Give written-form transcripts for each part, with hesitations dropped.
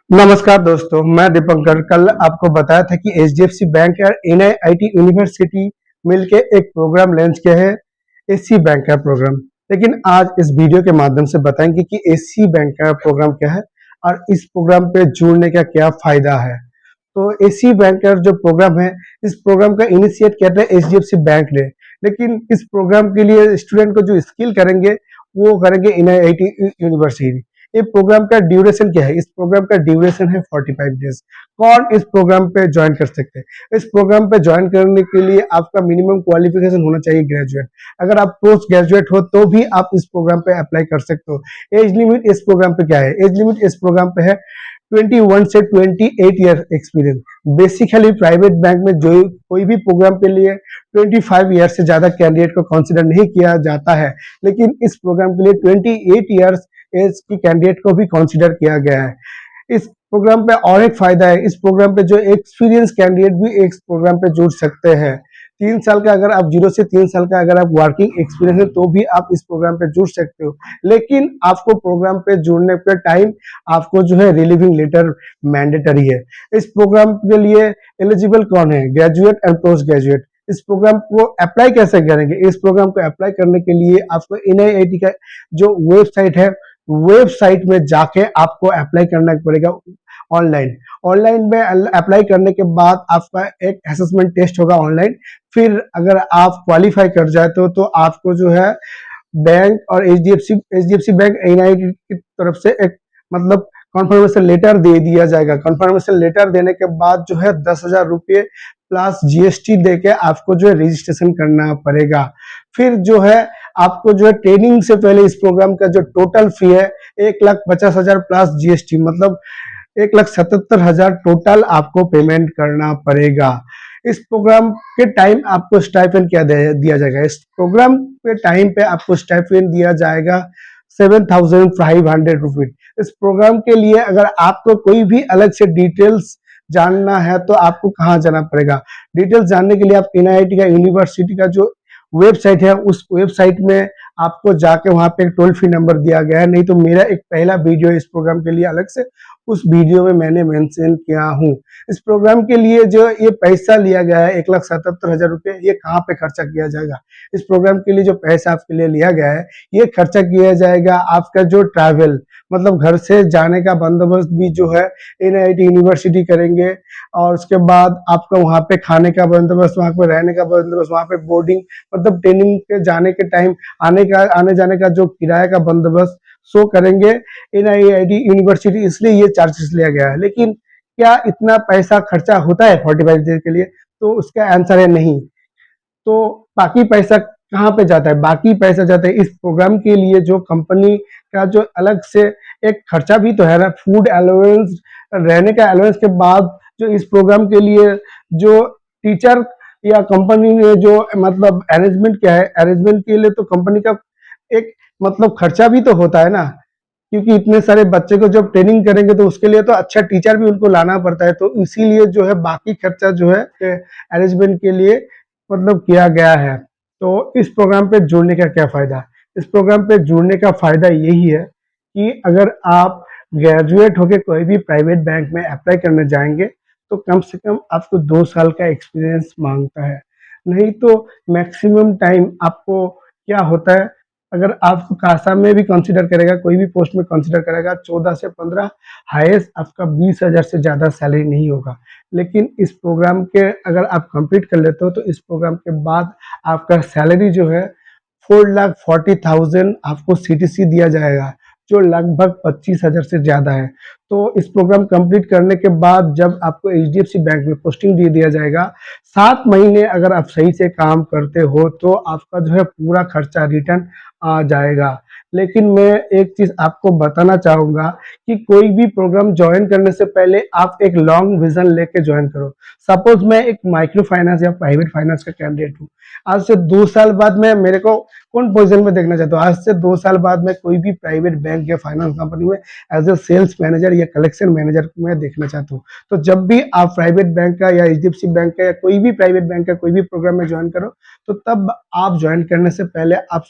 नमस्कार दोस्तों, मैं दीपंकर। कल आपको बताया था कि एचडीएफसी बैंक और एनआईटी यूनिवर्सिटी मिलके एक प्रोग्राम लॉन्च किया है, एससी बैंक का प्रोग्राम। लेकिन आज इस वीडियो के माध्यम से बताएंगे कि एससी बैंक का प्रोग्राम क्या है और इस प्रोग्राम पे जुड़ने का क्या फायदा है। तो एससी बैंक का जो प्रोग्राम है, इस प्रोग्राम का इनिशिएट किया था एचडीएफसी बैंक ने। लेकिन इस प्रोग्राम के लिए स्टूडेंट को जो स्किल करेंगे वो करेंगे एनआईटी यूनिवर्सिटी। ये प्रोग्राम का ड्यूरेशन क्या है? इस प्रोग्राम का ड्यूरेशन है 45 डेज। कौन इस प्रोग्राम पे ज्वाइन कर सकते हैं? इस प्रोग्राम पे ज्वाइन करने के लिए आपका मिनिमम क्वालिफिकेशन होना चाहिए ग्रेजुएट। अगर आप पोस्ट ग्रेजुएट हो तो भी आप इस प्रोग्राम पे अप्लाई कर सकते हो। एज लिमिट इस प्रोग्राम पे क्या है? एज लिमिट इस प्रोग्राम पे है 21 से 28 year experience. Basically private bank में जो कोई भी प्रोग्राम के लिए 25 ईयर से ज्यादा कैंडिडेट को कंसिडर नहीं किया जाता है, लेकिन इस प्रोग्राम के लिए 28 ईयर्स एज की कैंडिडेट को भी कंसिडर किया गया है। इस प्रोग्राम पे और एक फायदा है, इस प्रोग्राम पे जो एक्सपीरियंस कैंडिडेट भी इस प्रोग्राम पे जुड़ सकते हैं। 3 साल का अगर आप 0 से 3 साल का अगर आप वर्किंग एक्सपीरियंस है तो भी आप इस प्रोग्राम पे जुड़ सकते हो। लेकिन आपको प्रोग्राम पे जुड़ने के टाइम आपको जो है रिलीविंग लेटर मैंडेटरी है। इस प्रोग्राम के लिए एलिजिबल कौन है? Graduate and post graduate. इस प्रोग्राम को अप्लाई कैसे करेंगे? इस प्रोग्राम को अप्लाई करने के लिए आपको एनआईआईटी का जो वेबसाइट है, वेबसाइट में जाके आपको अप्लाई करना पड़ेगा ऑनलाइन। ऑनलाइन में अप्लाई करने के बाद आपका एक असेसमेंट टेस्ट होगा ऑनलाइन। फिर अगर आप क्वालिफाई कर जाते हो तो आपको जो है बैंक और एचडीएफसी बैंक एनआईटी की तरफ से एक मतलब कॉन्फर्मेशन लेटर दे दिया जाएगा। कॉन्फर्मेशन लेटर देने के बाद जो है 10,000 रुपये प्लस जीएसटी देके आपको जो है रजिस्ट्रेशन करना पड़ेगा। फिर जो है आपको जो है ट्रेनिंग से पहले इस प्रोग्राम का जो टोटल फी है 1,50,000 प्लस जीएसटी, मतलब 1,77,000 टोटल आपको पेमेंट करना पड़ेगा। इस प्रोग्राम के टाइम आपको स्टाइपेंड क्या दिया जाएगा? इस प्रोग्राम के टाइम पे आपको स्टाइपेंड दिया जाएगा 7,500 रुपीज। इस प्रोग्राम के लिए अगर आपको कोई भी अलग से डिटेल्स जानना है तो आपको कहाँ जाना पड़ेगा? डिटेल्स जानने के लिए आप एनआईटी का यूनिवर्सिटी का जो वेबसाइट है, उस वेबसाइट में आपको जाके वहां पे एक टोल फ्री नंबर दिया गया है। नहीं तो मेरा एक पहला वीडियो इस प्रोग्राम के लिए अलग से, उस वीडियो में मैंने मेंशन किया हूँ। इस प्रोग्राम के लिए जो ये पैसा लिया गया है 1,77,000 रुपये, ये कहाँ पे खर्चा किया जाएगा? इस प्रोग्राम के लिए जो पैसा आपके लिए लिया गया है ये खर्चा किया जाएगा आपका जो ट्रैवल, मतलब घर से जाने का बंदोबस्त भी जो है एनआईटी यूनिवर्सिटी करेंगे। और उसके बाद आपका वहाँ पे खाने का बंदोबस्त, वहाँ पे रहने का बंदोबस्त, वहाँ पे बोर्डिंग मतलब ट्रेनिंग के जाने के टाइम आने जाने का जो किराए का बंदोबस्त शो करेंगे एनआईआईटी यूनिवर्सिटी, इसलिए ये चार्जेस लिया गया है। लेकिन क्या इतना पैसा खर्चा होता है 45 डेज के लिए? तो उसका आंसर है नहीं। तो बाकी पैसा कहाँ पे जाता है? बाकी पैसा जाता है इस प्रोग्राम के लिए जो कंपनी का जो अलग से एक खर्चा भी तो है ना, फूड अलाउंस, रहने का अलाउंस के बाद जो इस प्रोग्राम के लिए जो टीचर या कंपनी ने जो मतलब अरेंजमेंट किया है, अरेंजमेंट के लिए तो कंपनी का एक मतलब खर्चा भी तो होता है ना, क्योंकि इतने सारे बच्चे को जब ट्रेनिंग करेंगे तो उसके लिए तो अच्छा टीचर भी उनको लाना पड़ता है। तो इसीलिए जो है बाकी खर्चा जो है अरेंजमेंट के लिए मतलब किया गया है। तो इस प्रोग्राम पे जुड़ने का क्या फायदा? इस प्रोग्राम पे जुड़ने का फायदा यही है कि अगर आप ग्रेजुएट होके कोई भी प्राइवेट बैंक में अप्लाई करने जाएंगे तो कम से कम आपको 2 साल का एक्सपीरियंस मांगता है। नहीं तो मैक्सिमम टाइम आपको क्या होता है, अगर आपको कासा में भी कंसिडर करेगा, कोई भी पोस्ट में कंसिडर करेगा 14 से 15, हाईएस्ट आपका 20,000 से ज़्यादा सैलरी नहीं होगा। लेकिन इस प्रोग्राम के अगर आप कंप्लीट कर लेते हो तो इस प्रोग्राम के बाद आपका सैलरी जो है 4,40,000 आपको सीटीसी दिया जाएगा, जो लगभग 25,000 से ज़्यादा है। तो इस प्रोग्राम कंप्लीट करने के बाद जब आपको एचडीएफसी बैंक में पोस्टिंग दे दिया जाएगा, 7 महीने अगर आप सही से काम करते हो तो आपका जो है पूरा खर्चा रिटर्न आ जाएगा। लेकिन मैं एक चीज़ आपको बताना चाहूँगा कि कोई भी प्रोग्राम जॉइन करने से पहले आप एक लॉन्ग विजन लेके जॉइन करो। सपोज मैं एक माइक्रो फाइनेंस या प्राइवेट फाइनेंस का कैंडिडेट हूँ। आज से 2 साल बाद मैं मेरे को कौन पोजीशन में देखना चाहता हूँ? आज से 2 साल बाद मैं कोई भी प्राइवेट बैंक या फाइनेंस कंपनी में एज ए सेल्स मैनेजर या कलेक्शन मैनेजर में देखना चाहता हूँ। तो जब भी आप प्राइवेट बैंक का या एचडीएफसी बैंक का या कोई भी प्राइवेट बैंक का कोई भी प्रोग्राम में ज्वाइन करो तो तब आप ज्वाइन करने से पहले आप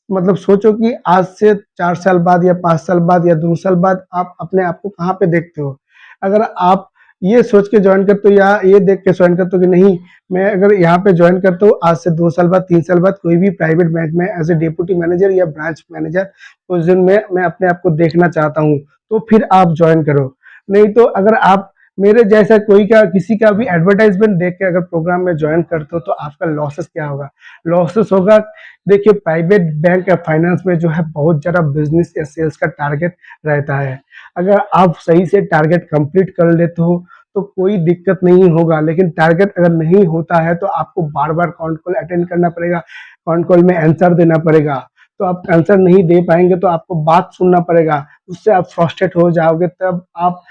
मतलब सोचो कि आज से 4 साल बाद या 5 साल बाद या 2 साल बाद आप अपने आप को कहाँ पे देखते हो? अगर आप ये सोच के ज्वाइन करते हो या ये देख के ज्वाइन करते हो कि नहीं, मैं अगर यहाँ पे ज्वाइन करता हूँ आज से 2 साल बाद 3 साल बाद कोई भी प्राइवेट बैंक में एज ए डिप्टी मैनेजर या ब्रांच मैनेजर पोजीशन में मैं अपने आप को देखना चाहता हूँ, तो फिर आप ज्वाइन करो। नहीं तो अगर आप मेरे जैसा कोई का किसी का भी एडवर्टाइजमेंट देख के अगर प्रोग्राम में ज्वाइन करते हो तो आपका लॉसेस क्या होगा? लॉसेस होगा, देखिए प्राइवेट बैंक या फाइनेंस में जो है बहुत ज़्यादा बिजनेस या सेल्स का टारगेट रहता है। अगर आप सही से टारगेट कंप्लीट कर लेते हो तो कोई दिक्कत नहीं होगा, लेकिन टारगेट अगर नहीं होता है तो आपको बार-बार कॉन कॉल अटेंड करना पड़ेगा, कॉन कॉल में आंसर देना पड़ेगा। तो आप आंसर नहीं दे पाएँगे तो आपको बात सुनना पड़ेगा, उससे आप फ्रस्ट्रेट हो जाओगे, तब आप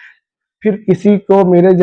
फिर किसी को मेरे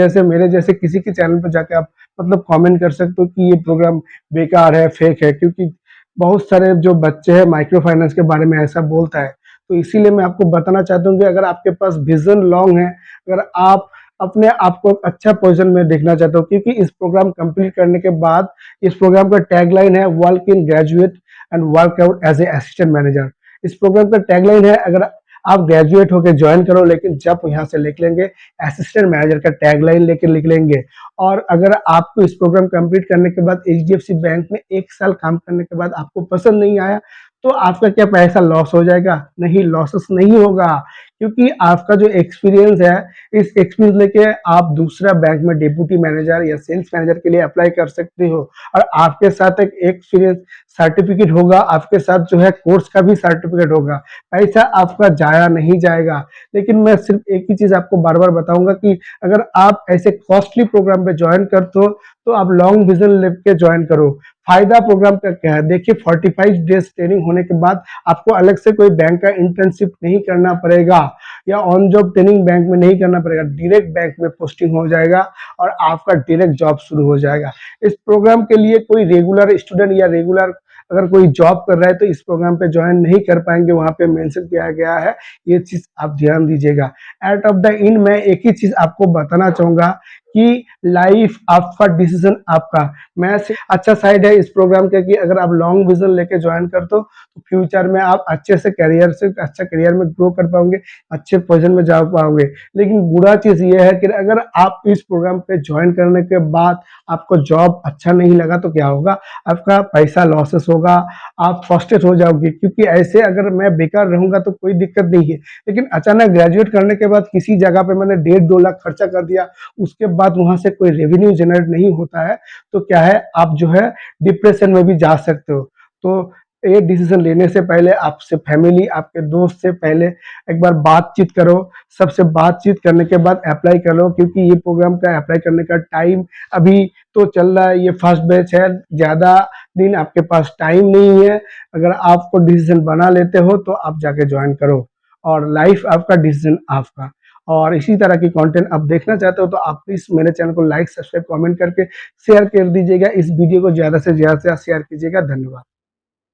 जैसे किसी के चैनल पे जाके आप मतलब कमेंट कर सकते हो कि ये प्रोग्राम बेकार है, फेक है, क्योंकि बहुत सारे जो बच्चे हैं माइक्रो फाइनेंस के बारे में ऐसा बोलता है। तो इसीलिए मैं आपको बताना चाहता हूँ कि अगर आपके पास विज़न लॉन्ग है, अगर आप अपने आप को अच्छा पोज़ीशन में देखना चाहते हो, क्योंकि इस प्रोग्राम कंप्लीट करने के बाद इस प्रोग्राम का टैगलाइन है work in graduate and work out as a assistant manager. इस प्रोग्राम का टैगलाइन है, अगर आप ग्रेजुएट होके ज्वाइन करो, लेकिन जब यहाँ से लिख लेंगे असिस्टेंट मैनेजर का टैगलाइन लेके लिख लेंगे। और अगर आपको इस प्रोग्राम कंप्लीट करने के बाद एचडीएफसी बैंक में 1 साल काम करने के बाद आपको पसंद नहीं आया, तो आपका क्या पैसा लॉस हो जाएगा? नहीं, लॉसेस नहीं होगा, क्योंकि आपका जो एक्सपीरियंस है, इस एक्सपीरियंस लेके आप दूसरा बैंक में डिप्टी मैनेजर या सेल्स मैनेजर के लिए अप्लाई कर सकते हो। और आपके साथ एक एक्सपीरियंस सर्टिफिकेट होगा, आपके साथ जो है कोर्स का भी सर्टिफिकेट होगा, पैसा आपका जाया नहीं जाएगा। लेकिन मैं सिर्फ एक ही चीज़ आपको बार-बार बताऊँगा कि अगर आप ऐसे कॉस्टली प्रोग्राम पे जॉइन करते हो, तो आप लॉन्ग विज़न लेके जॉइन करो। फ़ायदा प्रोग्राम का क्या है? देखिए 45 डेज़ ट्रेनिंग होने के बाद आपको अलग से कोई बैंक का इंटर्नशिप नहीं करना पड़ेगा या ऑन जॉब ट्रेनिंग बैंक में नहीं करना पड़ेगा, डायरेक्ट बैंक में पोस्टिंग हो जाएगा और आपका डायरेक्ट जॉब शुरू हो जाएगा। इस प्रोग्राम के लिए कोई रेगुलर स्टूडेंट या रेगुलर अगर कोई जॉब कर रहा है तो इस प्रोग्राम पे ज्वाइन नहीं कर पाएंगे, वहाँ पे मेंशन किया गया है, ये चीज़ आप ध्यान दीजिएगा। एट ऑफ द एंड मैं एक ही चीज़ आपको बताना चाहूँगा कि लाइफ आपका डिसीजन आपका। मैं अच्छा साइड है इस प्रोग्राम का कि अगर आप लॉन्ग विजन लेके ज्वाइन करते हो तो फ्यूचर में आप अच्छे से अच्छा करियर में ग्रो कर पाओगे, अच्छे पोजीशन में जा पाओगे। लेकिन बुरा चीज़ ये है कि अगर आप इस प्रोग्राम पे ज्वाइन करने के बाद आपको जॉब अच्छा नहीं लगा तो क्या होगा? आपका पैसा लॉसेस होगा, आप फ्रस्ट्रेट हो जाओगे, क्योंकि ऐसे अगर मैं बेकार रहूँगा तो कोई दिक्कत नहीं है। लेकिन अचानक ग्रेजुएट करने के बाद किसी जगह पे मैंने 1.5-2 लाख खर्चा कर दिया, उसके बाद वहाँ से कोई रेवेन्यू जनरेट नहीं होता है, तो क्या है, आप जो है डिप्रेशन में भी जा सकते हो। तो ये डिसीजन लेने से पहले आपसे फैमिली, आपके दोस्त से पहले एक बार बातचीत करो, सबसे बातचीत करने के बाद अप्लाई कर लो, क्योंकि ये प्रोग्राम का अप्लाई करने का टाइम अभी तो चल रहा है, ये फर्स्ट बैच है, ज़्यादा दिन आपके पास टाइम नहीं है। अगर आपको डिसीजन बना लेते हो तो आप जाके ज्वाइन करो, और लाइफ आपका डिसीजन आपका। और इसी तरह की कंटेंट आप देखना चाहते हो तो आप प्लीज़ मेरे चैनल को लाइक, सब्सक्राइब, कमेंट करके शेयर कर दीजिएगा। इस वीडियो को ज़्यादा से ज़्यादा शेयर कीजिएगा। धन्यवाद।